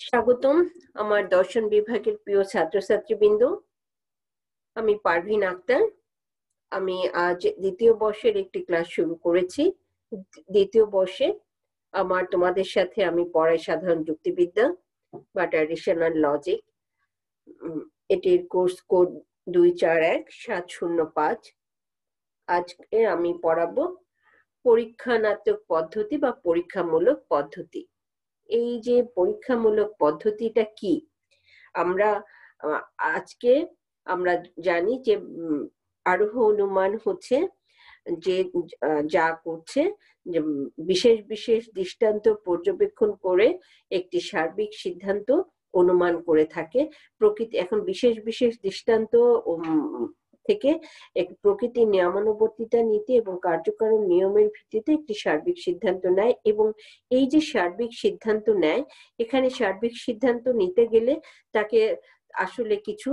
স্বাগতম আমার দর্শন বিভাগের প্রিয় ছাত্রছাত্রীবৃন্দ। আমি পারভিন আক্তার। আমি আজ দ্বিতীয় বর্ষের একটি ক্লাস শুরু করেছি। দ্বিতীয় বর্ষে তোমাদের সাথে আমি পড়াই সাধারণ যুক্তিবিদ্যা বা ট্র্যাডিশনাল লজিক। এটির কোর্স কোড 241705। আজকে আমি পড়াবো পরীক্ষানাত্মক পদ্ধতি বা পরীক্ষামূলক পদ্ধতি। এই যে পরীক্ষামূলক পদ্ধতিটা কি, আমরা আজকে আমরা জানি যে আরোহ অনুমান হচ্ছে যে যা করছে যে বিশেষ বিশেষ দৃষ্টান্ত পর্যবেক্ষণ করে একটি সার্বিক সিদ্ধান্ত অনুমান করে থাকে। প্রকৃতি এখন বিশেষ বিশেষ দৃষ্টান্ত থেকে প্রকৃতির নিয়মানুবর্তিতা নীতি এবং কার্যকারণ নিয়মের ভিত্তিতে একটি সার্বিক সিদ্ধান্ত নেয়। এবং এই যে সার্বিক সিদ্ধান্ত নেয়, এখানে সার্বিক সিদ্ধান্ত নিতে গেলে তাকে আসলে কিছু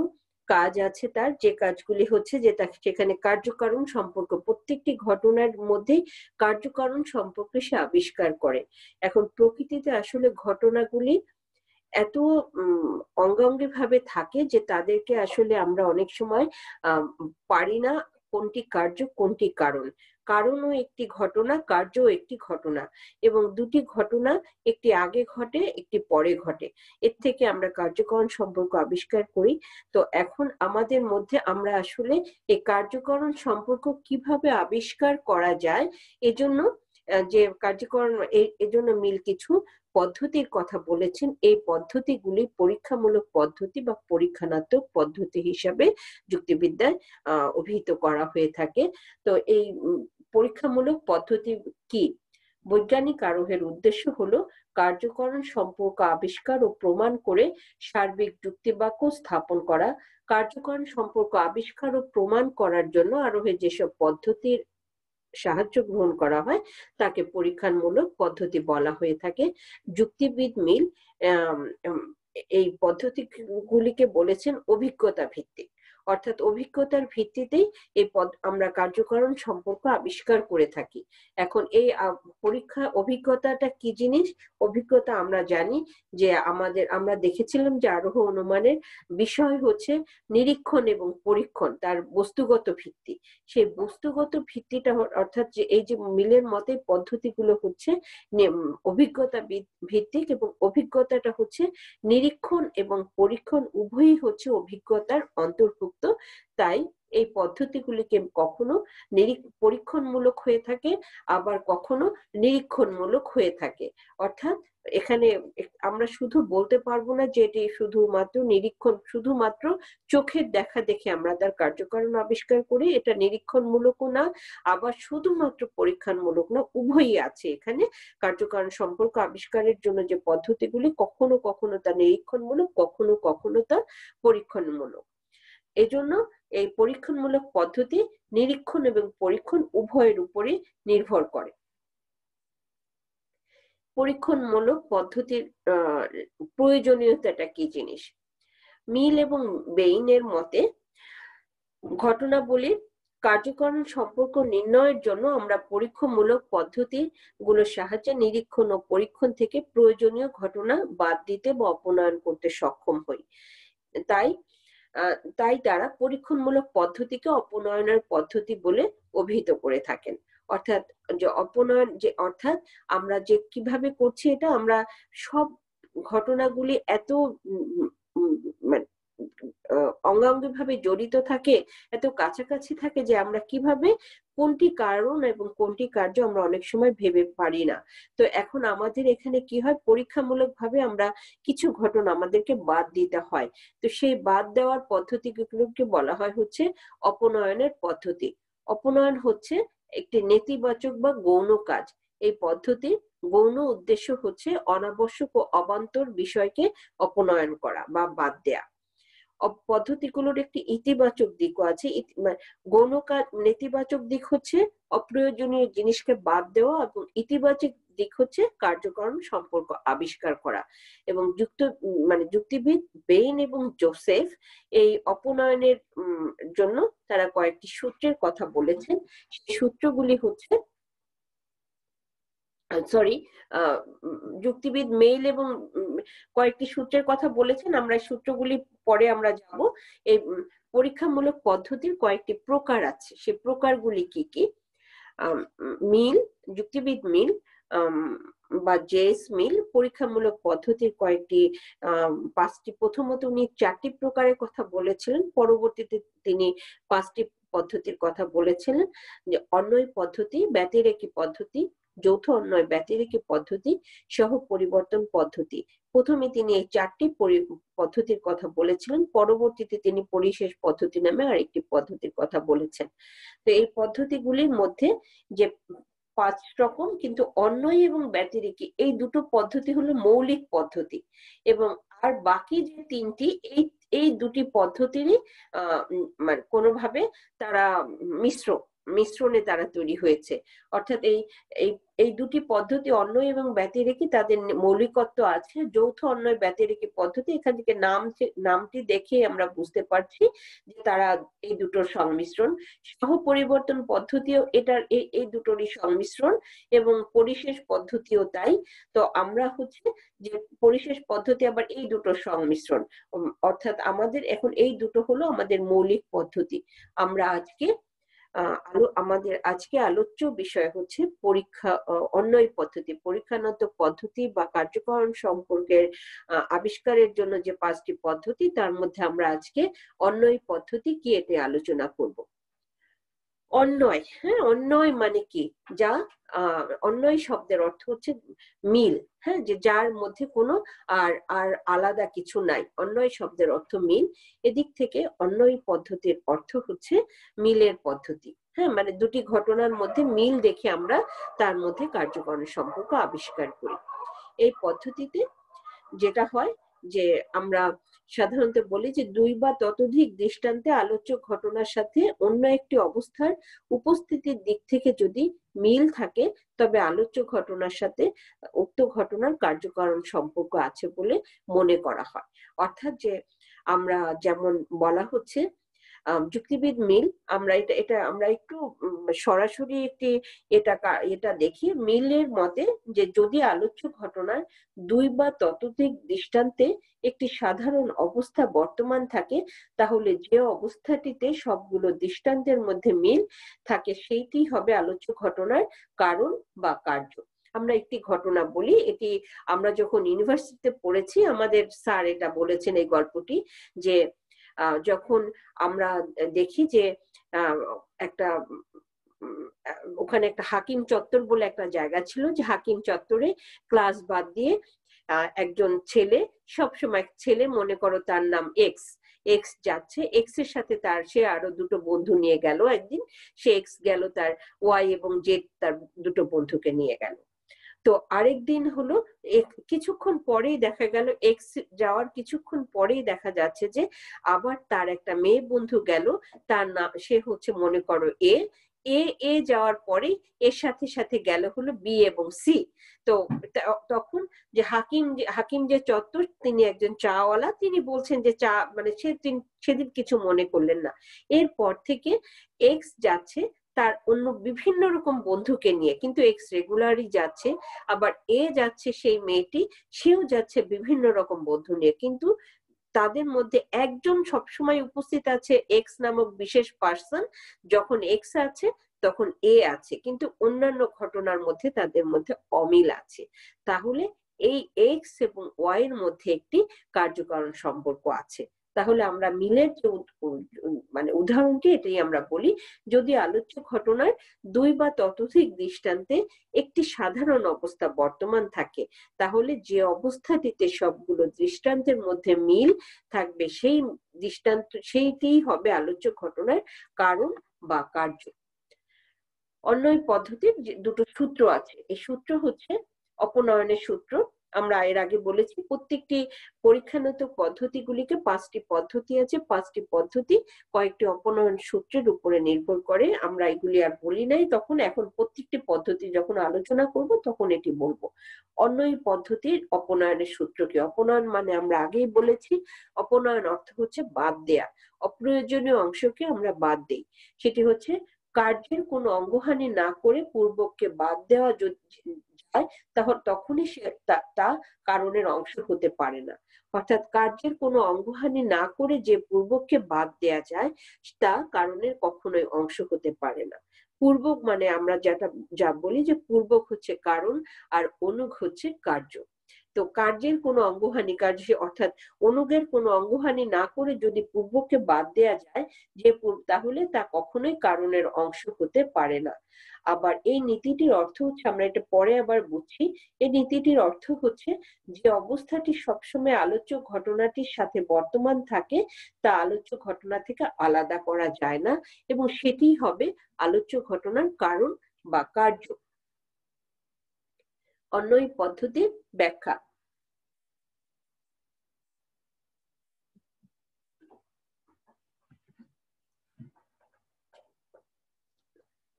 কাজ আছে, তার যে কাজগুলি হচ্ছে যে তাকে সেখানে কার্যকারণ সম্পর্ক, প্রত্যেকটি ঘটনার মধ্যে কার্যকারণ সম্পর্কে সে আবিষ্কার করে। এখন প্রকৃতিতে আসলে ঘটনাগুলি এত অঙ্গাঙ্গি ভাবে থাকে যে তাদেরকে আসলে আমরা অনেক সময় পারি না কোনটি কার্য কোনটি কারণ। কারণও একটি ঘটনা, কার্যও একটি ঘটনা, এবং দুটি ঘটনা, একটি আগে ঘটে একটি পরে ঘটে। এর থেকে আমরা কার্যকরণ সম্পর্ক আবিষ্কার করি। তো এখন আমাদের মধ্যে আমরা আসলে এই কার্যকরণ সম্পর্ক কিভাবে আবিষ্কার করা যায়, এজন্য যে কার্যকরণ এজন্য মিল কিছু পদ্ধতির কথা বলেছেন। এই পদ্ধতিগুলি পরীক্ষামূলক পদ্ধতি বা পরীক্ষানাত্মক পদ্ধতি হিসাবে যুক্তিবিদ্যায় অভিহিত করা হয়ে থাকে। তো এই পরীক্ষামূলক পদ্ধতি কি? বৈজ্ঞানিক আরোহের উদ্দেশ্য হলো কার্যকরণ সম্পর্ক আবিষ্কার ও প্রমাণ করে সার্বিক যুক্তিবাক্য স্থাপন করা। কার্যকরণ সম্পর্ক আবিষ্কার ও প্রমাণ করার জন্য আরোহে যেসব পদ্ধতির সাহায্য গ্রহণ করা হয় তাকে পরীক্ষামূলক পদ্ধতি বলা হয়ে থাকে। যুক্তিবিদ মিল এই পদ্ধতিগুলিকে বলেছেন অভিজ্ঞতা ভিত্তিক, অর্থাৎ অভিজ্ঞতার ভিত্তিতেই এই আমরা কার্যকরণ সম্পর্ক আবিষ্কার করে থাকি। এখন এই অভিজ্ঞতাটা কি জিনিস? অভিজ্ঞতা আমরা জানি যে আমরা দেখেছিলাম যে আরোহ অনুমানের বিষয় হচ্ছে নিরীক্ষণ এবং পরীক্ষণ, তার বস্তুগত ভিত্তি। সেই বস্তুগত ভিত্তিটা অর্থাৎ যে এই যে মিলের মতে পদ্ধতিগুলো হচ্ছে অভিজ্ঞতা ভিত্তিক, এবং অভিজ্ঞতাটা হচ্ছে নিরীক্ষণ এবং পরীক্ষণ উভয়ই হচ্ছে অভিজ্ঞতার অন্তর্ভুক্ত। তাই এই পদ্ধতিগুলিকে কখনো পরীক্ষণমূলক হয়ে থাকে, আবার কখনো নিরীক্ষণমূলক হয়ে থাকে। অর্থাৎ এখানে আমরা শুধু বলতে পারবো না যে এটি শুধুমাত্র নিরীক্ষণ, শুধুমাত্র চোখের দেখা দেখে আমরা তার কার্যকারণ আবিষ্কার করি, এটা নিরীক্ষণমূলকও না, আবার শুধুমাত্র পরীক্ষামূলক না, উভয়ই আছে এখানে। কার্যকারণ সম্পর্ক আবিষ্কারের জন্য যে পদ্ধতিগুলি কখনো কখনো তা নিরীক্ষণমূলক, কখনো কখনো তা পরীক্ষণমূলক। এজন্য এই পরীক্ষণমূলক পদ্ধতি নিরীক্ষণ এবং পরীক্ষণ উভয়ের উপরই নির্ভর করে। পরীক্ষণমূলক পদ্ধতির প্রয়োজনীয়তাটা কি জিনিস? মিল এবং বেইনের মতে ঘটনাবলীর কার্যকরণ সম্পর্ক নির্ণয়ের জন্য আমরা পরীক্ষামূলক পদ্ধতিগুলোর সাহায্যে নিরীক্ষণ ও পরীক্ষণ থেকে প্রয়োজনীয় ঘটনা বাদ দিতে বা অপনয়ন করতে সক্ষম হই। তাই তারা পরীক্ষণমূলক পদ্ধতিকে অপনয়নের পদ্ধতি বলে অভিহিত করে থাকেন। অর্থাৎ যে অপনয়ন, যে অর্থাৎ আমরা যে কিভাবে করছি, এটা আমরা সব ঘটনাগুলি এত অঙ্গাঙ্গি ভাবে জড়িত থাকে, এত কাছাকাছি থাকে যে আমরা কিভাবে কোনটি কারণ এবং কোনটি কার্য আমরা অনেক সময় ভেবে পারি না। তো এখন আমাদের এখানে কি হয়, পরীক্ষামূলক ভাবে আমরা কিছু ঘটনা আমাদেরকে বাদ দিতে হয়। তো সেই বাদ দেওয়ার পদ্ধতিগুলোকে বলা হয় হচ্ছে অপনয়নের পদ্ধতি। অপনয়ন হচ্ছে একটি নেতিবাচক বা গৌণ কাজ। এই পদ্ধতির গৌণ উদ্দেশ্য হচ্ছে অনাবশ্যক ও অবান্তর বিষয়কে অপনয়ন করা বা বাদ দেয়া। পদ্ধতিগুলোর একটি ইতিবাচক দিকও আছে। গৌণ কাজ, নেতিবাচক দিক হচ্ছে অপ্রয়োজনীয় জিনিসকে বাদ দেওয়া, এবং ইতিবাচক দিক হচ্ছে কার্যকরণ সম্পর্ক আবিষ্কার করা। এবং যুক্তিবিদ বেইন এবং জোসেফ এই অপনয়নের জন্য তারা কয়েকটি সূত্রের কথা বলেছেন। সূত্রগুলি হচ্ছে যুক্তিবিদ মেইল এবং কয়েকটি সূত্রের কথা বলেছেন, আমরা সূত্রগুলি পরে আমরা যাব। এই পরীক্ষামূলক পদ্ধতির কয়েকটি প্রকার আছে, সেই প্রকারগুলি কি কি? মিল, যুক্তিবিদ মিল বা জেএস মিল পরীক্ষামূলক পদ্ধতির কয়েকটি 5টি, প্রথমত উনি 4টি প্রকারের কথা বলেছিলেন, পরবর্তীতে তিনি 5টি পদ্ধতির কথা বলেছিলেন, যে অন্বয় পদ্ধতি, ব্যতিরেকি পদ্ধতি, যৌথ অন্বয় ব্যতিরেকি পদ্ধতি, সহ পরিবর্তন পদ্ধতি। প্রথমে তিনি এই 4টি পদ্ধতির কথা বলেছিলেন, পরবর্তীতে তিনি পরিশেষ পদ্ধতি নামে আরেকটি পদ্ধতির কথা বলেছেন। তো এই পদ্ধতিগুলির মধ্যে যে 5 রকম, কিন্তু অন্বয় এবং ব্যতিরেকি এই দুটো পদ্ধতি হলো মৌলিক পদ্ধতি, এবং আর বাকি যে 3টি এই দুটি পদ্ধতিরই মানে কোনোভাবে তারা মিশ্রণে তারা তৈরি হয়েছে। অর্থাৎ এই এই দুটি পদ্ধতি অন্বয় এবং ব্যতিরেকি তাদের মৌলিকত্ব আছে। যৌথ অন্বয় ব্যতিরেকি পদ্ধতি, এখান থেকে নামটি দেখে আমরা বুঝতে পারছি যে তারা এই দুটোর সংমিশ্রণ। সহ পরিবর্তন পদ্ধতিও এটার এই দুটোরই সংমিশ্রণ, এবং পরিশেষ পদ্ধতিও তাই। তো আমরা হচ্ছে যে পরিশেষ পদ্ধতি আবার এই দুটোর সংমিশ্রণ, অর্থাৎ আমাদের এখন এই দুটো হলো আমাদের মৌলিক পদ্ধতি। আমরা আমাদের আজকে আলোচ্য বিষয় হচ্ছে অন্বয় পদ্ধতি, পরীক্ষানত পদ্ধতি বা কার্যকরণ সম্পর্কের আবিষ্কারের জন্য যে 5টি পদ্ধতি, তার মধ্যে আমরা আজকে অন্বয় পদ্ধতি কি এতে আলোচনা করব। অন্বয়, হ্যাঁ, অন্বয় মানে কি? যা অন্বয় শব্দের অর্থ হচ্ছে মিল, হ্যাঁ, যে যার মধ্যে কোনো আর আলাদা কিছু নাই। অন্বয় শব্দের অর্থ মিল। এদিক থেকে অন্বয় পদ্ধতির অর্থ হচ্ছে মিলের পদ্ধতি, হ্যাঁ, মানে দুটি ঘটনার মধ্যে মিল দেখে আমরা তার মধ্যে কার্যকরণ সম্পর্ক আবিষ্কার করি। এই পদ্ধতিতে যেটা হয় যে আমরা সাধারণত বলি যে 2 বা ততোধিক দৃষ্টান্তে আলোচ্য ঘটনার সাথে অন্য একটি অবস্থার উপস্থিতির দিক থেকে যদি মিল থাকে, তবে আলোচ্য ঘটনার সাথে উক্ত ঘটনার কার্যকারণ সম্পর্ক আছে বলে মনে করা হয়। অর্থাৎ যে আমরা যেমন বলা হচ্ছে যুক্তিবিদ মিল, আমরা এটা আমরা একটু সরাসরি এটা দেখি। মিলের মতে যে যদি আলোচ্য ঘটনার 2 বা ততোধিক দৃষ্টান্তে একটি সাধারণ অবস্থা বর্তমান থাকে, তাহলে যে অবস্থাটিতে সবগুলো দৃষ্টান্তের মধ্যে মিল থাকে সেইটি হবে আলোচ্য ঘটনার কারণ বা কার্য। আমরা একটি ঘটনা বলি, এটি আমরা যখন ইউনিভার্সিটিতে পড়েছি আমাদের স্যার এটা বলেছেন এই গল্পটি, যে যখন আমরা দেখি যে একটা ওখানে একটা হাকিম চত্বর বলে একটা জায়গা ছিল, যে হাকিম চত্বরে ক্লাস বাদ দিয়ে একজন ছেলে, সবসময় ছেলে, মনে করো তার নাম এক্স যাচ্ছে, এক্স এর সাথে সে আরো দুটো বন্ধু নিয়ে গেল। একদিন সে এক্স গেল তার ওয়াই এবং জেড তার দুটো বন্ধুকে নিয়ে গেল। তো আরেকদিন হলো কিছুক্ষণ পরেই দেখা গেল, এক্স যাওয়ার কিছুক্ষণ পরেই দেখা যাচ্ছে যে আবার তার একটা মেয়ে বন্ধু গেল, তার নাম, সে হচ্ছে মনে করো এ যাওয়ার পরেই এর সাথে সাথে গেল হলো বি এবং সি। তো তখন যে হাকিম যে চত্বর, তিনি একজন চাওয়ালা, তিনি বলছেন যে চা, মানে সেদিন কিছু মনে করলেন না। এরপর থেকে এক্স যাচ্ছে তার অন্য বিভিন্ন রকম বন্ধুকে নিয়ে, কিন্তু এক্স রেগুলারই যাচ্ছে, আবার যাচ্ছে সেই মেয়েটি, সেও যাচ্ছে বিভিন্ন রকম বন্ধু নিয়ে, কিন্তু তাদের মধ্যে একজন সবসময় উপস্থিত আছে, এক্স নামক বিশেষ পার্সন। যখন এক্স আছে তখন আছে, কিন্তু অন্যান্য ঘটনার মধ্যে তাদের মধ্যে অমিল আছে। তাহলে এই এক্স এবং ওয়াই এর মধ্যে একটি কার্যকারণ সম্পর্ক আছে। তাহলে আমরা মিলের যে মানে উদাহরণটি, এটাই আমরা বলি, যদি আলোচ্য ঘটনার 2 বা ততোধিক দৃষ্টান্তে একটি সাধারণ অবস্থা বর্তমান থাকে, তাহলে যে অবস্থাটিতে সবগুলো দৃষ্টান্তের মধ্যে মিল থাকবে সেইটিই হবে আলোচ্য ঘটনার কারণ বা কার্য। অন্বয় পদ্ধতির দুটো সূত্র আছে। এই সূত্র হচ্ছে অপনয়নের সূত্র। আমরা এর আগে বলেছি প্রত্যেকটি পরীক্ষানত পদ্ধতিগুলিকে 5টি পদ্ধতি আছে, 5টি পদ্ধতি কয়েকটি অপনয়ন সূত্রের উপরে নির্ভর করে। আমরা এগুলি আর বলি নাই তখন, এখন প্রত্যেকটি পদ্ধতি যখন আলোচনা করব তখন এটি বলবো। অন্বয় পদ্ধতির অপনয়নের সূত্র কি? অপনয়ন মানে আমরা আগেই বলেছি, অপনয়ন অর্থ হচ্ছে বাদ দেয়া, অপ্রয়োজনীয় অংশকে আমরা বাদ দেই। সেটি হচ্ছে কার্যের কোনো অঙ্গহানি না করে পূর্বককে বাদ দেওয়া যায় তখনই সে তা কারণের অংশ হতে পারে না। অর্থাৎ কার্যের কোনো অঙ্গহানি না করে যে পূর্বককে বাদ দেয়া যায় তা কারণের কখনোই অংশ হতে পারে না। পূর্বক মানে আমরা যা বলি যে পূর্বক হচ্ছে কারণ আর অনুগ হচ্ছে কার্য। তো কার্যের কোনো অঙ্গহানি অর্থাৎ অনুগের কোনো অঙ্গহানি না করে যদি পূর্বককে বাদ দেয়া যায় তাহলে তা কখনোই কারণের অংশ হতে পারে না। আবার এই নীতিটির অর্থ হচ্ছে, আমরা এটা পরে আবার বুঝছি, এই নীতিটির অর্থ হচ্ছে যে অবস্থাটি সবসময় আলোচ্য ঘটনাটির সাথে বর্তমান থাকে তা আলোচ্য ঘটনা থেকে আলাদা করা যায় না এবং সেটিই হবে আলোচ্য ঘটনার কারণ বা কার্য। অন্যই পদ্ধতির ব্যাখ্যা।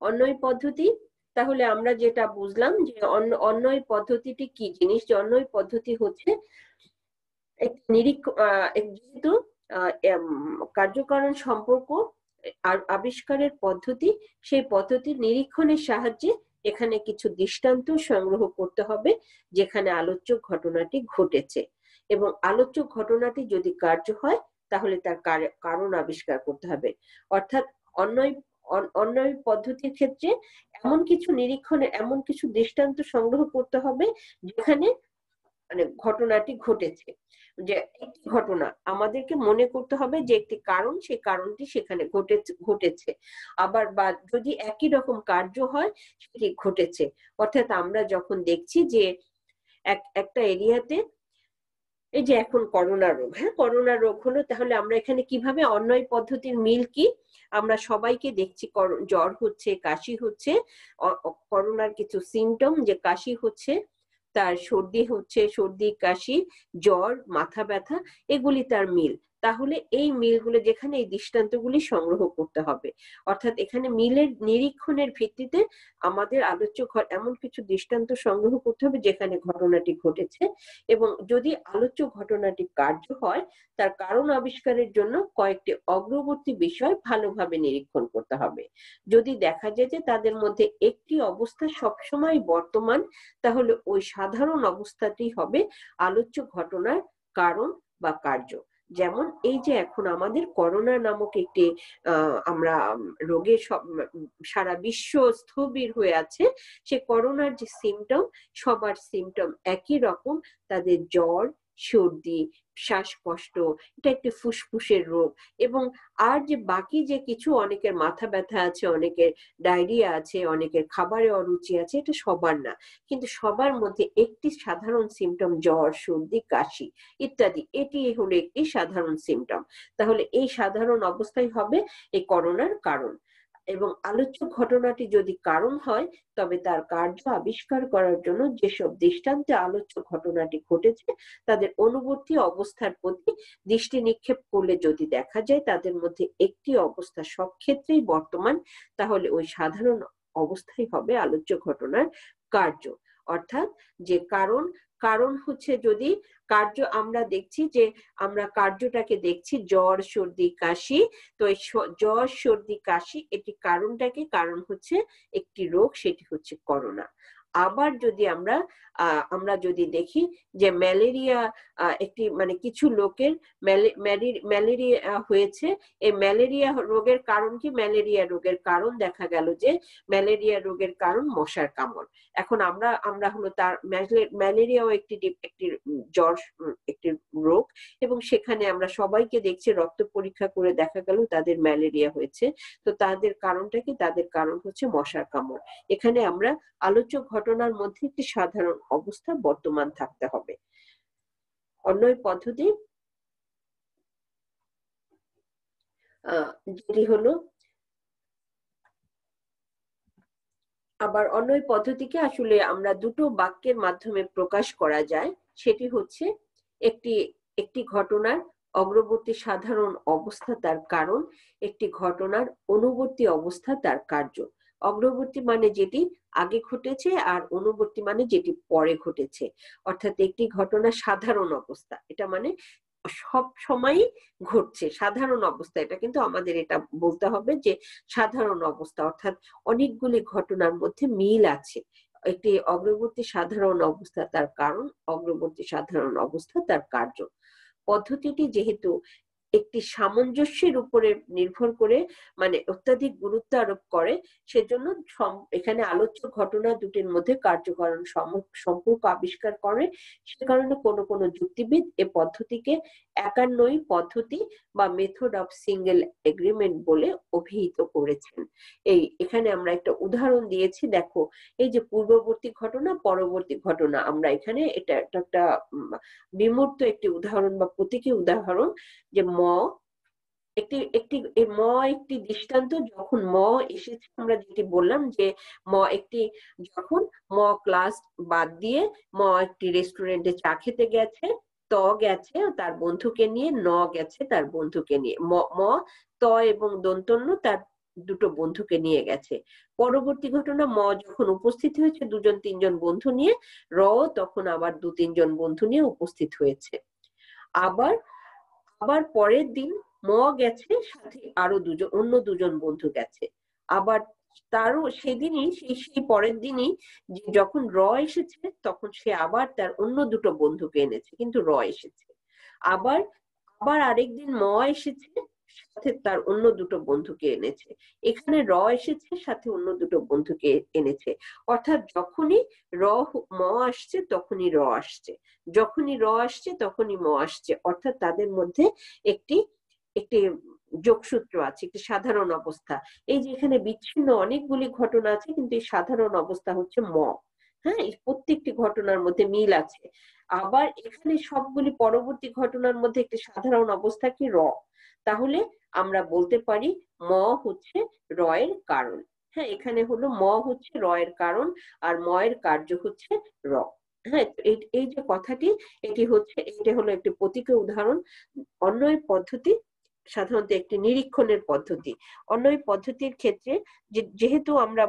অন্যয় পদ্ধতি, তাহলে আমরা যেটা বুঝলাম যে অন্যয় পদ্ধতিটি কি জিনিস, যে অন্যয় পদ্ধতি হচ্ছে যেহেতু কার্যকারণ সম্পর্ক আবিষ্কারের পদ্ধতি, সেই পদ্ধতির নিরীক্ষণের সাহায্যে এখানে কিছু দৃষ্টান্ত সংগ্রহ করতে হবে যেখানে আলোচ্য ঘটনাটি ঘটেছে, এবং আলোচ্য ঘটনাটি যদি কার্য হয় তাহলে তার কারণ আবিষ্কার করতে হবে। অর্থাৎ অন্যয় পদ্ধতির ক্ষেত্রে এমন কিছু দৃষ্টান্ত সংগ্রহ করতে হবে যেখানে মানে ঘটনাটি ঘটেছে, যে একটি ঘটনা আমাদেরকে মনে করতে হবে যে একটি কারণ, সেই কারণটি সেখানে ঘটেছে। আবার বা যদি একই রকম কার্য হয় সেটি ঘটেছে। অর্থাৎ আমরা যখন দেখছি যে একটা এরিয়াতে এই যে এখন করোনা রোগ, করোনা রোগ হলো, তাহলে আমরা এখানে কিভাবে অন্যয় পদ্ধতির মিল কি, আমরা সবাইকে দেখছি জ্বর হচ্ছে, কাশি হচ্ছে, করোনার কিছু সিমটম যে কাশি হচ্ছে, তার সর্দি কাশি, জ্বর, মাথা ব্যথা, এগুলি তার মিল। তাহলে এই মিলগুলো যেখানে এই দৃষ্টান্তগুলি সংগ্রহ করতে হবে, অর্থাৎ এখানে মিলের নিরীক্ষণের ভিত্তিতে আমাদের এমন কিছু দৃষ্টান্ত সংগ্রহ করতে হবে যেখানে ঘটনাটি ঘটেছে, এবং যদি আলোচ্য ঘটনাটি কার্য হয় তার কারণ আবিষ্কারের জন্য কয়েকটি অগ্রবর্তী বিষয় ভালোভাবে নিরীক্ষণ করতে হবে। যদি দেখা যায় যে তাদের মধ্যে একটি অবস্থা সবসময় বর্তমান, তাহলে ওই সাধারণ অবস্থাটি হবে আলোচ্য ঘটনার কারণ বা কার্য। যেমন এই যে এখন আমাদের করোনা নামক একটি আমরা রোগে সারা বিশ্ব স্থবির হয়ে আছে, সে করোনার যে সিমটম, সবার সিমটম একই রকম, তাদের জ্বর, সর্দি, শ্বাসকষ্ট, এটা একটি ফুসফুসের রোগ, এবং আর যে বাকি যে কিছু, অনেকের মাথা ব্যথা আছে, অনেকের ডায়রিয়া আছে, অনেকের খাবারে অরুচি আছে, এটা সবার না, কিন্তু সবার মধ্যে একটি সাধারণ সিমটম জ্বর, সর্দি, কাশি ইত্যাদি, এটি হলো একটি সাধারণ সিমটম। তাহলে এই সাধারণ অবস্থায় হবে এই করোনার কারণ, এবং আলোচ্য ঘটনাটি যদি কারণ হয় তবে তার কার্য আবিষ্কার করার জন্য যেসব দৃষ্টান্তে আলোচ্য ঘটনাটি ঘটেছে তাদের অনুবর্তী অবস্থার প্রতি দৃষ্টি নিক্ষেপ করলে যদি দেখা যায় তাদের মধ্যে একটি অবস্থা সব ক্ষেত্রেই বর্তমান, তাহলে ওই সাধারণ অবস্থাই হবে আলোচ্য ঘটনার কার্য। অর্থাৎ যে কারণ হচ্ছে, যদি কার্য আমরা দেখছি যে আমরা কার্যটাকে দেখছি জ্বর, সর্দি, কাশি, তো এই জ্বর, সর্দি, কাশি, এটি কারণ হচ্ছে একটি রোগ, সেটি হচ্ছে করোনা। আবার যদি আমরা যদি দেখি যে ম্যালেরিয়া, একটি মানে কিছু লোকের ম্যালেরিয়া হয়েছে, এই ম্যালেরিয়া রোগের কারণ কি, ম্যালেরিয়া রোগের কারণ দেখা গেল যে ম্যালেরিয়া রোগের কারণ মশার কামড়। এখন আমরা হলো তার ম্যালেরিয়াও একটি জ্বর, একটি রোগ, এবং সেখানে আমরা সবাইকে দেখছি রক্ত পরীক্ষা করে দেখা গেল তাদের ম্যালেরিয়া হয়েছে। তো তাদের কারণটা কি, তাদের কারণ হচ্ছে মশার কামড়। এখানে আমরা আলোচ্য ঘটনার মধ্যে একটি সাধারণ অবস্থা বর্তমান থাকতে হবে। অন্যয় পদ্ধতি যেটি হলো, আবার অন্যয় পদ্ধতিকে আসলে আমরা দুটো বাক্যের মাধ্যমে প্রকাশ করা যায়। সেটি হচ্ছে একটি ঘটনার অগ্রবর্তী সাধারণ অবস্থা তার কারণ, একটি ঘটনার অনুবর্তী অবস্থা তার কার্য। অগ্রবর্তী মানে যেটি আগে ঘটেছে, আর অনুবর্তী মানে যেটি পরে ঘটেছে। অর্থাৎ একটি ঘটনা সাধারণ অবস্থা, এটা মানে সব সময় ঘটছে সাধারণ অবস্থা, এটা কিন্তু আমাদের এটা বলতে হবে যে সাধারণ অবস্থা, অর্থাৎ অনেকগুলি ঘটনার মধ্যে মিল আছে, একটি অগ্রবর্তী সাধারণ অবস্থা তার কারণ, অগ্রবর্তী সাধারণ অবস্থা তার কার্য। পদ্ধতিটি যেহেতু একটি সামঞ্জস্যের উপরে নির্ভর করে, মানে অত্যাধিক গুরুত্ব আরোপ করে, সেজন্য এখানে আলোচ্য ঘটনা দুটির মধ্যে কার্যকারণ সম্পর্ক আবিষ্কার করে। সে কারণে কোনো কোনো যুক্তিবিদ এ পদ্ধতিকে একান্নই পদ্ধতি বা মেথড অফ সিঙ্গেল এগ্রিমেন্ট বলে অভিহিত করেছেন। এখানে আমরা একটা উদাহরণ দিয়েছি, দেখো এই যে পূর্ববর্তী ঘটনা, পরবর্তী ঘটনা, আমরা এখানে এটা একটা বিমূর্ত একটি উদাহরণ বা প্রতীকী উদাহরণ, যে একটি দৃষ্টান্ত। যখন এসেছে, আমরা যেটি বললাম যে যখন ক্লাস বাদ দিয়ে একটি রেস্টুরেন্টে চা খেতে গেছে, গেছে তার বন্ধুকে নিয়ে, গেছে তার বন্ধুকে নিয়ে, ত এবং দন্তন্য তার দুটো বন্ধুকে নিয়ে গেছে। পরবর্তী ঘটনা, যখন উপস্থিত হয়েছে দুজন তিনজন বন্ধু নিয়ে, তখন আবার দু তিনজন বন্ধু নিয়ে উপস্থিত হয়েছে। আবার পরের দিন গেছে, সাথে আরো অন্য দুজন বন্ধু গেছে। আবার তারও সেদিনই, সেই পরের দিনই যখন এসেছে, তখন সে আবার তার অন্য দুটো বন্ধুকে এনেছে, কিন্তু এসেছে। আবার আরেকদিন এসেছে, সাথে তার অন্য দুটো বন্ধুকে এনেছে। এখানে এসেছে, সাথে অন্য দুটো বন্ধুকে এনেছে। অর্থাৎ যখনই আসছে তখনই আসছে, যখনই আসছে তখনই আসছে। অর্থাৎ তাদের মধ্যে একটি যোগসূত্র আছে, একটি সাধারণ অবস্থা। এই যে এখানে বিচ্ছিন্ন অনেকগুলি ঘটনা আছে, কিন্তু এই সাধারণ অবস্থা হচ্ছে হ্যাঁ, এই প্রত্যেকটি ঘটনার মধ্যে মিল আছে। আবার এখানে সবগুলি পরবর্তী ঘটনার মধ্যে একটি সাধারণ অবস্থা কি, তাহলে আমরা বলতে পারি হচ্ছে এর কারণ। হ্যাঁ, এখানে হলো হচ্ছে এর কারণ, আর এর কার্য হচ্ছে হ্যাঁ, এই যে কথাটি, এটা হলো একটি প্রতীকী উদাহরণ। অন্বয় পদ্ধতি সাধারণত একটি নিরীক্ষণের পদ্ধতি। অন্বয় পদ্ধতির ক্ষেত্রে যেহেতু আমরা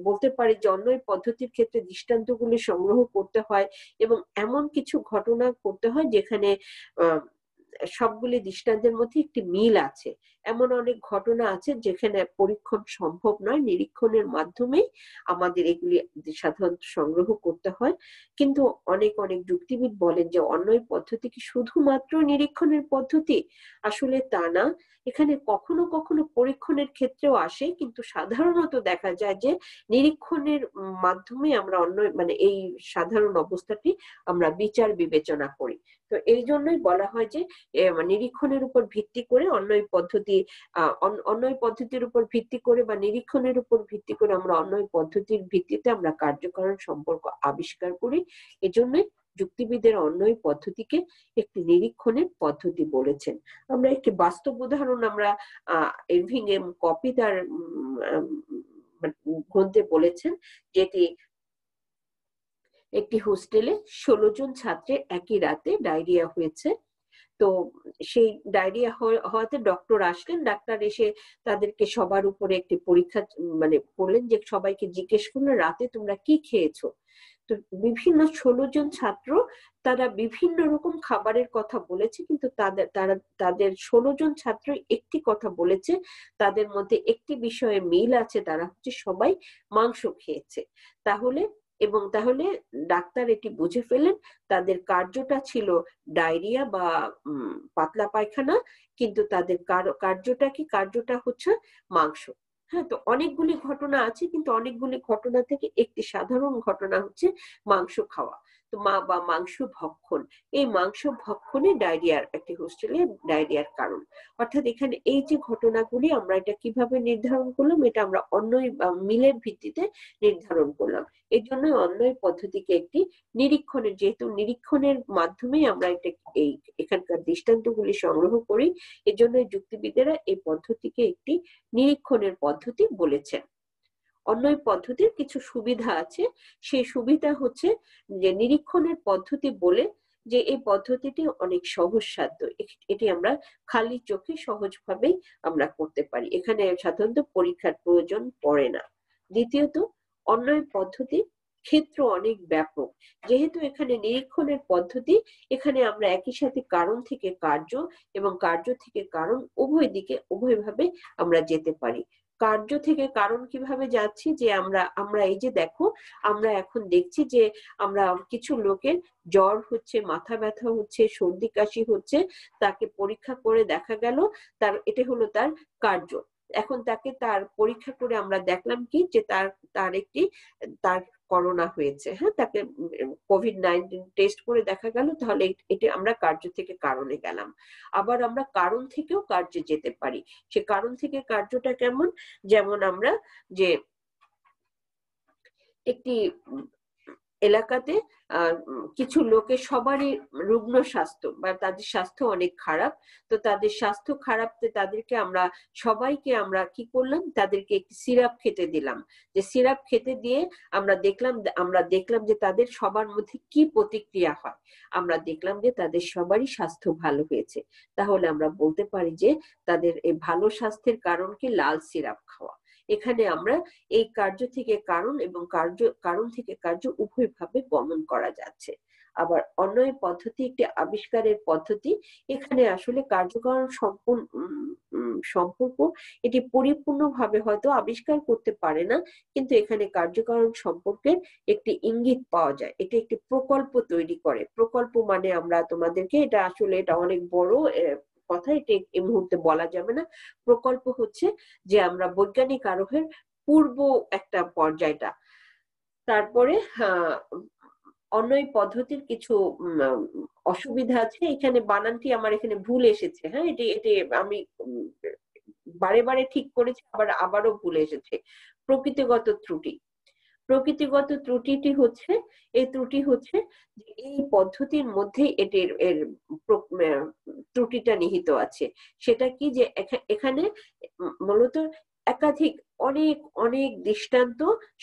বলতে পারি যে অন্বয় পদ্ধতির ক্ষেত্রে দৃষ্টান্তগুলি সংগ্রহ করতে হয় এবং এমন কিছু ঘটনা করতে হয় যেখানে সবগুলি দৃষ্টান্তের মধ্যে একটি মিল আছে। এমন অনেক ঘটনা আছে যেখানে পরীক্ষণ সম্ভব নয়, নিরীক্ষণের মাধ্যমেই আমাদের এগুলি সাধারণত সংগ্রহ করতে হয়। কিন্তু অনেক যুক্তিবিদ বলেন যে অন্বয় পদ্ধতি কি শুধুমাত্র নিরীক্ষণের পদ্ধতি? আসলে তা না, এখানে কখনো কখনো পরীক্ষণের ক্ষেত্রেও আসে, কিন্তু সাধারণত দেখা যায় যে নিরীক্ষণের মাধ্যমে আমরা এই সাধারণ অবস্থাটি আমরা বিচার বিবেচনা করি। তো এই জন্যই বলা হয় যে নিরীক্ষণের উপর ভিত্তি করে অন্বয় পদ্ধতির উপর ভিত্তি করে বা নিরীক্ষণের উপর ভিত্তি করে আমরা অন্বয় পদ্ধতির ভিত্তিতে আমরা কার্যকারণ সম্পর্ক আবিষ্কার করি। এজন্যই যুক্তিবিদের অন্বয় পদ্ধতিকে একটি নিরীক্ষণের পদ্ধতি বলেছেন। আমরা একটি বাস্তব উদাহরণ আমরা ইরভিং এম কপি তার গ্রন্থে বলেছেন, যেটি একটি হোস্টেলে 16 জন ছাত্রের একই রাতে ডায়রিয়া হয়েছে। তো সেই ডায়রিয়া হওয়াতে ডক্টর আসলেন। ডাক্তার এসে তাদেরকে সবার উপরে একটি পরীক্ষা করলেন, যে সবাইকে জিজ্ঞেস করলেন রাতে তোমরা কি খেয়েছো। তো বিভিন্ন 16 জন ছাত্র তারা বিভিন্ন রকম খাবারের কথা বলেছে, কিন্তু তাদের 16 জন ছাত্র একটি কথা বলেছে, তাদের মধ্যে একটি বিষয়ে মিল আছে, তারা হচ্ছে সবাই মাংস খেয়েছে। তাহলে ডাক্তার এটি বুঝে ফেলেন, তাদের কার্যটা ছিল ডায়রিয়া বা পাতলা পায়খানা, কিন্তু তাদের কার্যটা হচ্ছে মাংস। হ্যাঁ, তো অনেকগুলি ঘটনা আছে, কিন্তু অনেকগুলি ঘটনা থেকে একটি সাধারণ ঘটনা হচ্ছে মাংস খাওয়া। তো মাংস ভক্ষণ, এই মাংস ভক্ষণে একটি হোস্টেলে ডায়রিয়ার কারণ। অর্থাৎ এখানে এই যে ঘটনাগুলি আমরা এটা কিভাবে নির্ধারণ করলাম, এটা আমরা অন্যই মিলের ভিত্তিতে নির্ধারণ করলাম। এই জন্য অন্বয় পদ্ধতিকে একটি যেহেতু নিরীক্ষণের মাধ্যমে আমরা এখানকার দৃষ্টান্তগুলি সংগ্রহ করি, এজন্য যুক্তিবিদেরা এই পদ্ধতিকে একটি নিরীক্ষণের পদ্ধতি বলেছেন। অন্বয় পদ্ধতির কিছু সুবিধা আছে, সেই সুবিধা হচ্ছে যে নিরীক্ষণের পদ্ধতি বলে যে এই পদ্ধতিটি অনেক সহজসাধ্য, এটি আমরা খালি চোখে সহজভাবেই আমরা করতে পারি, এখানে সাধারণত পরীক্ষার প্রয়োজন পড়ে না। দ্বিতীয়ত, অন্বয় পদ্ধতি ক্ষেত্র অনেক ব্যাপক, যেহেতু এখানে নিরীক্ষণের পদ্ধতি, এখানে আমরা একই সাথে কারণ থেকে কার্য এবং কার্য থেকে কারণ উভয়ভাবে আমরা যেতে পারি। কার্য থেকে কারণ কিভাবে যাচ্ছি, যে আমরা এই যে দেখো, আমরা এখন দেখছি যে আমরা কিছু লোকের জ্বর হচ্ছে, মাথা ব্যথা হচ্ছে, সর্দি কাশি হচ্ছে, তাকে পরীক্ষা করে দেখা গেল এটা হলো তার কার্য। এখন তাকে তার পরীক্ষা করে আমরা দেখলাম কি, যে তার করোনা হয়েছে, হ্যাঁ, তাকে কোভিড-19 টেস্ট করে দেখা গেল, তাহলে এটা আমরা কার্য থেকে কারণে গেলাম। আবার আমরা কারণ থেকেও কার্যে যেতে পারি। সে কারণ থেকে কার্যটা কেমন, যেমন আমরা যে একটি এলাকাতে কিছু লোকের সবারই রুগ্ন স্বাস্থ্য, বা তাদের স্বাস্থ্য অনেক খারাপ। তো তাদের স্বাস্থ্য খারাপ, তাদেরকে আমরা সবাইকে আমরা কি করলাম, তাদেরকে একটি সিরাপ খেতে দিলাম। যে সিরাপ খেতে দিয়ে আমরা দেখলাম যে তাদের সবার মধ্যে কি প্রতিক্রিয়া হয়। আমরা দেখলাম যে তাদের সবারই স্বাস্থ্য ভালো হয়েছে। তাহলে আমরা বলতে পারি যে তাদের এই ভালো স্বাস্থ্যের কারণ কি, লাল সিরাপ খাওয়া। এখানে আমরা এই কার্য থেকে কারণ এবং কারণ থেকে কার্য উভয়ভাবে গমন করা যাচ্ছে। আবার অন্যয় পদ্ধতি একটি আবিষ্কারের পদ্ধতি। এখানে আসলে কার্যকারণ সম্পর্ক এটি পরিপূর্ণভাবে হয়তো আবিষ্কার করতে পারে না, কিন্তু এখানে কার্যকারণ সম্পর্কের একটি ইঙ্গিত পাওয়া যায়। এটি একটি প্রকল্প তৈরি করে। প্রকল্প মানে আমরা তোমাদেরকে, এটা অনেক বড় কথা, এটা এই মুহূর্তে বলা যাবে না। প্রকল্প হচ্ছে যে আমরা বৈজ্ঞানিক আরোহের পূর্ব একটা পর্যায়টা। তারপরে অন্যয় পদ্ধতির কিছু অসুবিধা আছে। এখানে বানানটি আমার এখানে ভুল এসেছে, হ্যাঁ, এটি এটি আমি বারে বারে ঠিক করেছি, আবারও ভুল এসেছে। প্রকৃতিগত ত্রুটি। প্রকৃতিগত ত্রুটিটি হচ্ছে, এই ত্রুটি হচ্ছে যে এই পদ্ধতির মধ্যে এর ত্রুটিটা নিহিত আছে। সেটা কি, যে এখানে মূলত একাধিক অনেক অনেক দৃষ্টান্ত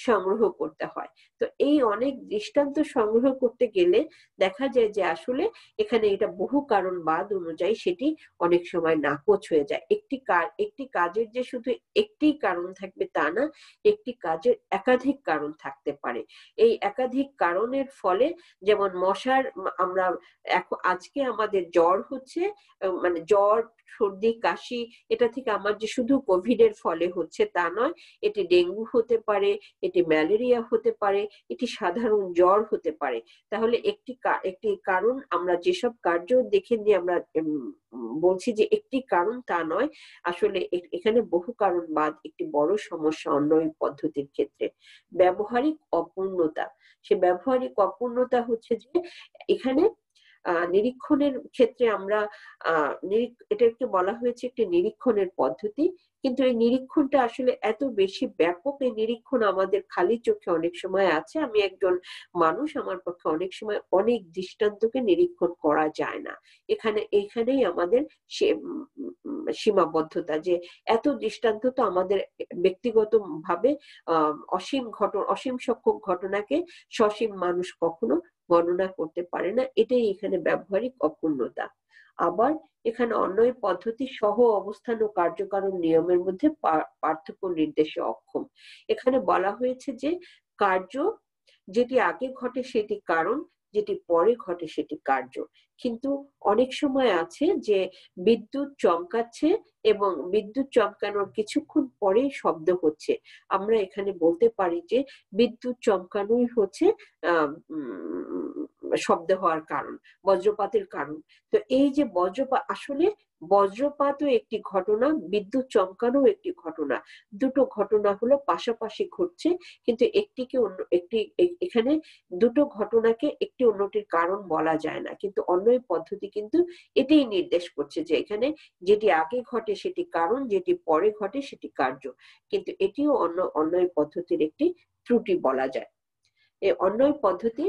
সংগ্রহ করতে হয়। তো এই অনেক দৃষ্টান্ত সংগ্রহ করতে গেলে দেখা যায় যে আসলে এখানে এটা বহু কারণ বাদ অনুযায়ী সেটি অনেক সময় নাকচ হয়ে যায়। একটি কাজের যে শুধু একটি কারণ থাকবে তা না, একটি কাজের একাধিক কারণ থাকতে পারে। এই একাধিক কারণের ফলে, যেমন আমরা আজকে আমাদের জ্বর হচ্ছে, মানে জ্বর, সর্দি, কাশি, এটা থেকে আমার যে শুধু কোভিড এর ফলে হচ্ছে তা নয়, এটি ডেঙ্গু হতে পারে, এটি ম্যালেরিয়া হতে পারে, এটি সাধারণ জ্বর হতে পারে। তাহলে একটি কারণ, আমরা যেসব কার্য দেখে নিয়ে আমরা বলছি যে একটি কারণ, তা নয়, আসলে এখানে বহু কারণ বাদ একটি বড় সমস্যা অন্যয় পদ্ধতির ক্ষেত্রে। ব্যবহারিক অপূর্ণতা। সে ব্যবহারিক অপূর্ণতা হচ্ছে যে এখানে নিরীক্ষণের ক্ষেত্রে আমরা এটাকে বলা হয়েছে একটি নিরীক্ষণের পদ্ধতি, কিন্তু এই নিরীক্ষণটা আসলে এত বেশি ব্যাপক, এই নিরীক্ষণ আমাদের খালি চোখে অনেক সময় আছে। আমি একজন মানুষ, আমার পক্ষে অনেক সময় অনেক দৃষ্টান্তকে নিরীক্ষণ করা যায় না। এখানেই আমাদের সীমাবদ্ধতা, যে এত দৃষ্টান্ত তো আমাদের ব্যক্তিগত ভাবে অসীম সংখ্যক ঘটনাকে সসীম মানুষ কখনো গণনা করতে পারে না। এটাই এখানে ব্যবহারিক অপূর্ণতা। আবার এখানে অন্যয় পদ্ধতি সহ অবস্থান ও কার্যকারণ নিয়মের মধ্যে পার্থক্য নির্দেশে অক্ষম। এখানে বলা হয়েছে যে কার্য যেটি আগে ঘটে সেটি কারণ, যেটি পরে ঘটে সেটি কার্য। কিন্তু অনেক সময় আছে যে বিদ্যুৎ চমকাচ্ছে এবং বিদ্যুৎ চমকানোর কিছুক্ষণ পরেই শব্দ হচ্ছে। আমরা এখানে বলতে পারি যে বিদ্যুৎ চমকানোই হচ্ছে শব্দ হওয়ার কারণ, বজ্রপাতের কারণ। তো এই যে আসলে বজ্রপাতও একটি ঘটনা, বিদ্যুৎ চমকানো একটি ঘটনা। দুটো ঘটনা হলো পাশাপাশি ঘটছে, কিন্তু এখানে দুটো ঘটনাকে একটি অন্যটির কারণ বলা যায় না। কিন্তু অন্যয় পদ্ধতি কিন্তু এটাই নির্দেশ করছে যে এখানে যেটি আগে ঘটে সেটি কারণ, যেটি পরে ঘটে সেটি কার্য। কিন্তু এটিও অন্যয় পদ্ধতির একটি ত্রুটি বলা যায়। এই অন্যয় পদ্ধতি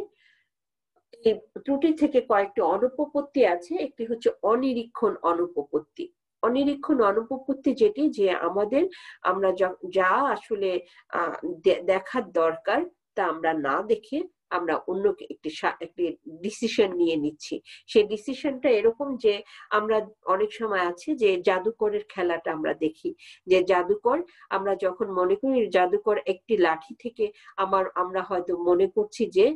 এই ত্রুটি থেকে কয়েকটি অনুপপত্তি আছে। একটি হচ্ছে অনিরীক্ষণ অনুপপত্তি। অনিরীক্ষণ অনুপপত্তি যেটি, যে আমরা যা আসলে দেখার দরকার তা আমরা না দেখে আমরা অন্যকে একটি ডিসিশন নিয়ে নিচ্ছি। সেই ডিসিশনটা এরকম যে আমরা অনেক সময় আছে যে জাদুকরের খেলাটা আমরা দেখি, যে জাদুকর, আমরা যখন মনে করি জাদুকর একটি লাঠি থেকে আমরা হয়তো মনে করছি যে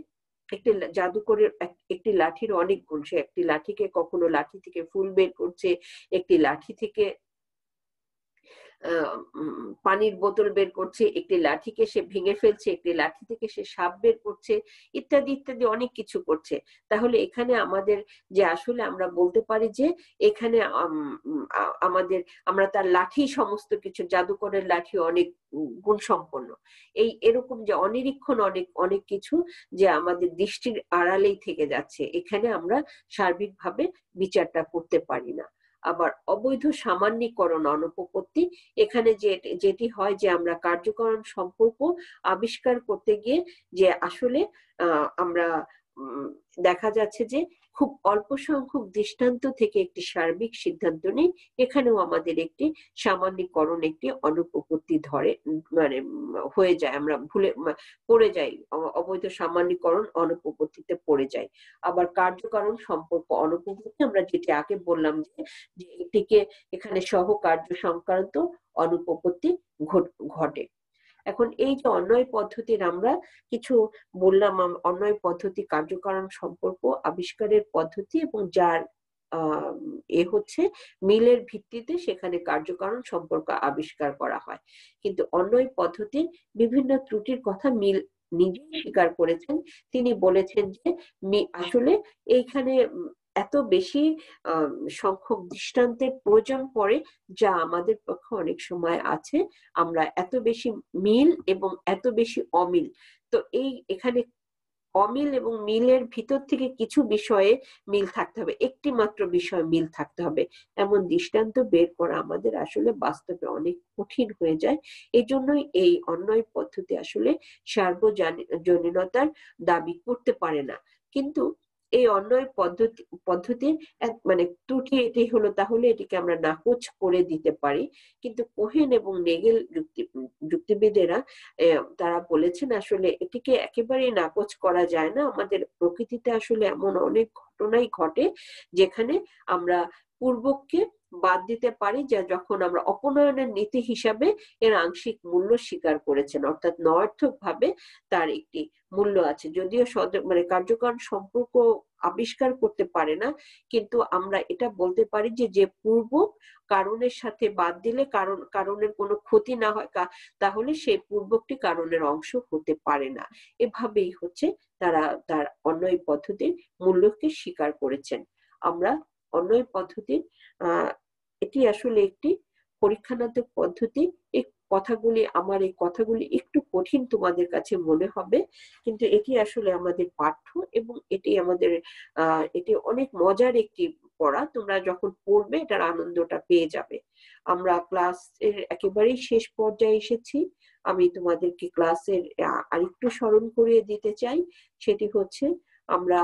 একটি জাদুকরের একটি লাঠির অনেক গুণ। সে একটি লাঠিকে কখনো লাঠি থেকে ফুল বের করছে, একটি লাঠি থেকে পানির বোতল বের করছে, একটি লাঠিকে সে ভেঙে ফেলছে, একটি লাঠি থেকে সে সাপ বের করছে, ইত্যাদি ইত্যাদি অনেক কিছু করছে। তাহলে এখানে আমাদের যে আসলে আমরা বলতে পারি যে এখানে আমাদের আমরা তার লাঠি সমস্ত কিছু, জাদুকরের লাঠি অনেক গুণ সম্পন্ন, এরকম যে অনিরীক্ষণ অনেক অনেক কিছু যে আমাদের দৃষ্টির আড়ালেই থেকে যাচ্ছে, এখানে আমরা সার্বিকভাবে বিচারটা করতে পারি না। আবার অবৈধ সামান্যীকরণ অনুপপত্তি, এখানে যেটি হয় যে আমরা কার্যকরণ সম্পর্ক আবিষ্কার করতে গিয়ে যে আসলে আমরা দেখা যাচ্ছে যে খুব অল্প সংখ্যক দৃষ্টান্ত থেকে একটি সার্বিক সিদ্ধান্ত নেই, এখানেও আমাদের একটি সামান্যীকরণ, একটি অনুপপত্তি ধরে মানে হয়ে যায়, আমরা ভুলে পড়ে যাই, অবৈধ সামান্যীকরণ অনুপপত্তিতে পড়ে যাই। আবার কার্যকারণ সম্পর্ক অনুপপত্তি, আমরা যেটি আগে বললাম যে এটিকে এখানে সহকার্য সংক্রান্ত অনুপপত্তি ঘটে। এখন এই যে অন্যায় পদ্ধতির আমরা কিছু বললাম, অন্যায় পদ্ধতি কার্যকারণ সম্পর্ক আবিষ্কারের পদ্ধতি এবং যার হচ্ছে মিলের ভিত্তিতে সেখানে কার্যকারণ সম্পর্ক আবিষ্কার করা হয়। কিন্তু অন্যায় পদ্ধতির বিভিন্ন ত্রুটির কথা মিল নিজেই স্বীকার করেছেন। তিনি বলেছেন যে আসলে এইখানে এত বেশি সংখ্যক দৃষ্টান্তের প্রয়োজন পড়ে যা আমাদের পক্ষে অনেক সময় আছে, আমরা এত বেশি মিল এবং এত বেশি অমিল, তো এখানে অমিল এবং মিলের ভিতর থেকে কিছু বিষয়ে মিল থাকতে হবে, একটি মাত্র বিষয় মিল থাকতে হবে, এমন দৃষ্টান্ত বের করা আমাদের আসলে বাস্তবে অনেক কঠিন হয়ে যায়। এই জন্যই এই অন্যায় পদ্ধতি আসলে সার্বজনীনতার দাবি করতে পারে না। কিন্তু এই অন্যায় পদ্ধতির মানে ত্রুটি এটি হলো, তাহলে এটিকে আমরা নাকচ করে দিতে পারি। কিন্তু কোহেন এবং নেগেল যুক্তিবিদেরা তারা বলেছেন আসলে এটিকে একেবারেই নাকচ করা যায় না। আমাদের প্রকৃতিতে আসলে এমন অনেক ঘটনাই ঘটে যেখানে আমরা পূর্বককে বাদ দিতে পারি, যা যখন আমরা অপনয়নের নীতি হিসাবে এর আংশিক মূল্য স্বীকার করেছেন, অর্থাৎ নয়ার্থক ভাবে তার একটি মূল্য আছে, যদিও মানে কার্যকারণ সম্পর্ক আবিষ্কার করতে পারে না, কিন্তু আমরা এটা বলতে পারি যে পূর্ব কারণের সাথে বাদ দিলে কারণের কোনো ক্ষতি না হয়, তাহলে সেই পূর্বকটি কারণের অংশ হতে পারে না। এভাবেই হচ্ছে তারা তার অন্যায় পদ্ধতির মূল্যকে স্বীকার করেছেন। আমরা অন্যায় পদ্ধতির এটি আসলে একটি পরীক্ষানাত্মক পদ্ধতি। এই কথাগুলি একটু কঠিন তোমাদের কাছে মনে হবে, কিন্তু এটি আসলে আমাদের পাঠ্য এবং এটি অনেক মজার একটি পড়া। তোমরা যখন পড়বে এটার আনন্দটা পেয়ে যাবে। আমরা ক্লাসের একেবারেই শেষ পর্যায়ে এসেছি। আমি তোমাদেরকে ক্লাসের আরেকটু স্মরণ করিয়ে দিতে চাই, সেটি হচ্ছে আমরা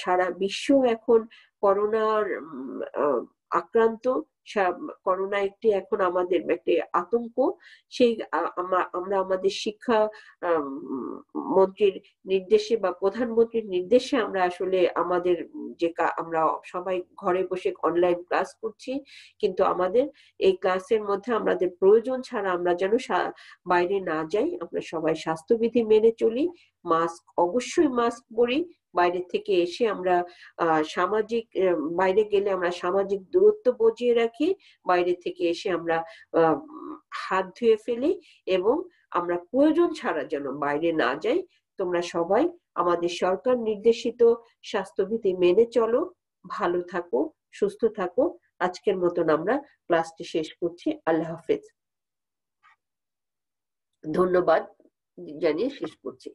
সারা বিশ্ব এখন করোনার আক্রান্ত, করোনা একটি এখন আমাদের একটি আতঙ্ক। সেই আমরা আমাদের শিক্ষা মন্ত্রীর নির্দেশে বা প্রধানমন্ত্রীর নির্দেশে আমরা আসলে আমাদের যে আমরা সবাই ঘরে বসে অনলাইন ক্লাস করছি, কিন্তু আমাদের এই ক্লাসের মধ্যে আমাদের প্রয়োজন ছাড়া আমরা যেন বাইরে না যাই, আমরা সবাই স্বাস্থ্যবিধি মেনে চলি, অবশ্যই মাস্ক পরি, বাইরে থেকে এসে আমরা বাইরে গেলে আমরা সামাজিক দূরত্ব বজিয়ে রাখি, বাইরে থেকে এসে আমরা হাত ধুয়ে ফেলি এবং আমরা প্রয়োজন ছাড়া যেন বাইরে না যাই। তোমরা সবাই আমাদের সরকার নির্দেশিত স্বাস্থ্যবিধি মেনে চলো, ভালো থাকো, সুস্থ থাকো। আজকের মতন আমরা ক্লাসটি শেষ করছি। আল্লাহ হাফেজ। ধন্যবাদ জানিয়ে শেষ করছি।